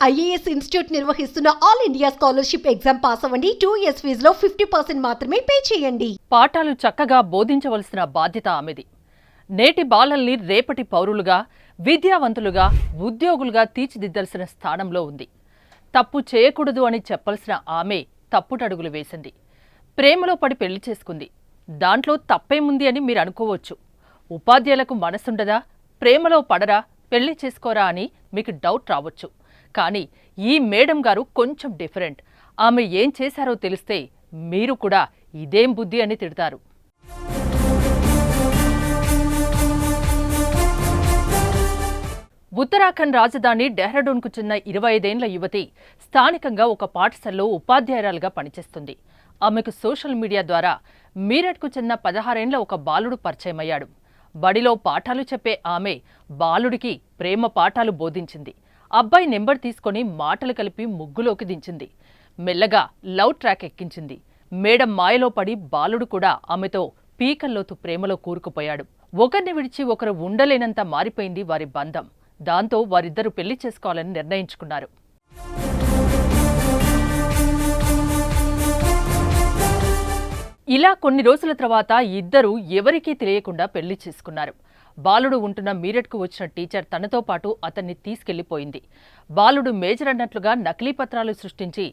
IAS institute నిర్వహిస్తున్న all India scholarship exam pass అవ్వండి. 2 years ఫీజులో 50% మాత్రమే పే చేయండి. పాఠాలు చక్కగా బోధించవలసిన బాధ్యత ఆమెది. నేటి బాలల్ని రేపటి పౌరులుగా, విద్యావంతులుగా, ఉద్యోగులుగా తీర్చిదిద్దాల్సిన స్థానంలో ఉంది. తప్పు చేయకూడదు అని చెప్పాల్సిన ఆమె తప్పుటడుగులు వేసింది. ప్రేమలో పడి పెళ్లి చేసుకుంది. దాంట్లో తప్పేముంది అని మీరు అనుకోవచ్చు. ఉపాధ్యాయులకు మనసుండదా, ప్రేమలో పడరా, పెళ్లి చేసుకోరా అని మీకు డౌట్ రావచ్చు. కానీ ఈ మేడం గారు కొంచెం డిఫరెంట్. ఆమె ఏం చేశారో తెలిస్తే మీరు కూడా ఇదేం బుద్ధి అని తిడతారు. ఉత్తరాఖండ్ రాజధాని డెహ్రాడూన్కు చెందిన 25 ఏళ్ల యువతి స్థానికంగా ఒక పాఠశాలలో ఉపాధ్యాయురాలుగా పనిచేస్తుంది. ఆమెకు సోషల్ మీడియా ద్వారా మీరట్కు చెందిన 16 ఏళ్ల ఒక బాలుడు పరిచయమయ్యాడు. బడిలో పాఠాలు చెప్పే ఆమె బాలుడికి ప్రేమ పాఠాలు బోధించింది. అబ్బాయి నెంబర్ తీసుకొని మాటలు కలిపి ముగ్గులోకి దించింది. మెల్లగా లవ్ ట్రాక్ ఎక్కించింది. మేడం మాయలో పడి బాలుడు కూడా ఆమెతో పీకల్లోతు ప్రేమలో కూరుకుపోయాడు. ఒకరిని విడిచి ఒకరు ఉండలేనంత మారిపోయింది వారి బంధం. దాంతో వారిద్దరూ పెళ్లి చేసుకోవాలని నిర్ణయించుకున్నారు. ఇలా కొన్ని రోజుల తర్వాత ఇద్దరూ ఎవరికీ తెలియకుండా పెళ్లి చేసుకున్నారు. బాలుడు ఉంటున్న మీరట్కు వచ్చిన టీచర్ తనతో పాటు అతన్ని తీసుకెళ్లిపోయింది. బాలుడు మేజర్ అన్నట్లుగా నకిలీ పత్రాలు సృష్టించి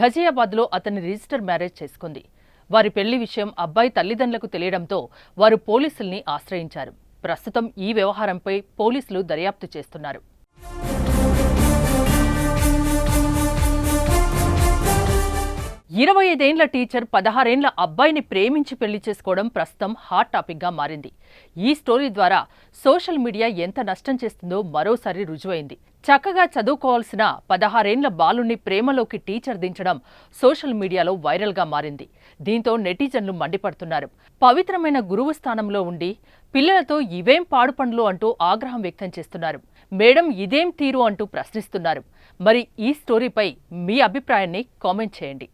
ఘజియాబాద్లో అతన్ని రిజిస్టర్ మ్యారేజ్ చేసుకుంది. వారి పెళ్లి విషయం అబ్బాయి తల్లిదండ్రులకు తెలియడంతో వారు పోలీసుల్ని ఆశ్రయించారు. ప్రస్తుతం ఈ వ్యవహారంపై పోలీసులు దర్యాప్తు చేస్తున్నారు. 25 ఏళ్ల టీచర్ 16 ఏళ్ల అబ్బాయిని ప్రేమించి పెళ్లి చేసుకోవడం ప్రస్తుతం హాట్ టాపిక్గా మారింది. ఈ స్టోరీ ద్వారా సోషల్ మీడియా ఎంత నష్టం చేస్తుందో మరోసారి రుజువైంది. చక్కగా చదువుకోవాల్సిన 16 ఏళ్ల బాలుని ప్రేమలోకి టీచర్ దించడం సోషల్ మీడియాలో వైరల్గా మారింది. దీంతో నెటిజన్లు మండిపడుతున్నారు. పవిత్రమైన గురువు స్థానంలో ఉండి పిల్లలతో ఇవేం పాడు పనులు అంటూ ఆగ్రహం వ్యక్తం చేస్తున్నారు. మేడం ఇదేం తీరు అంటూ ప్రశ్నిస్తున్నారు. మరి ఈ స్టోరీపై మీ అభిప్రాయాన్ని కామెంట్ చేయండి.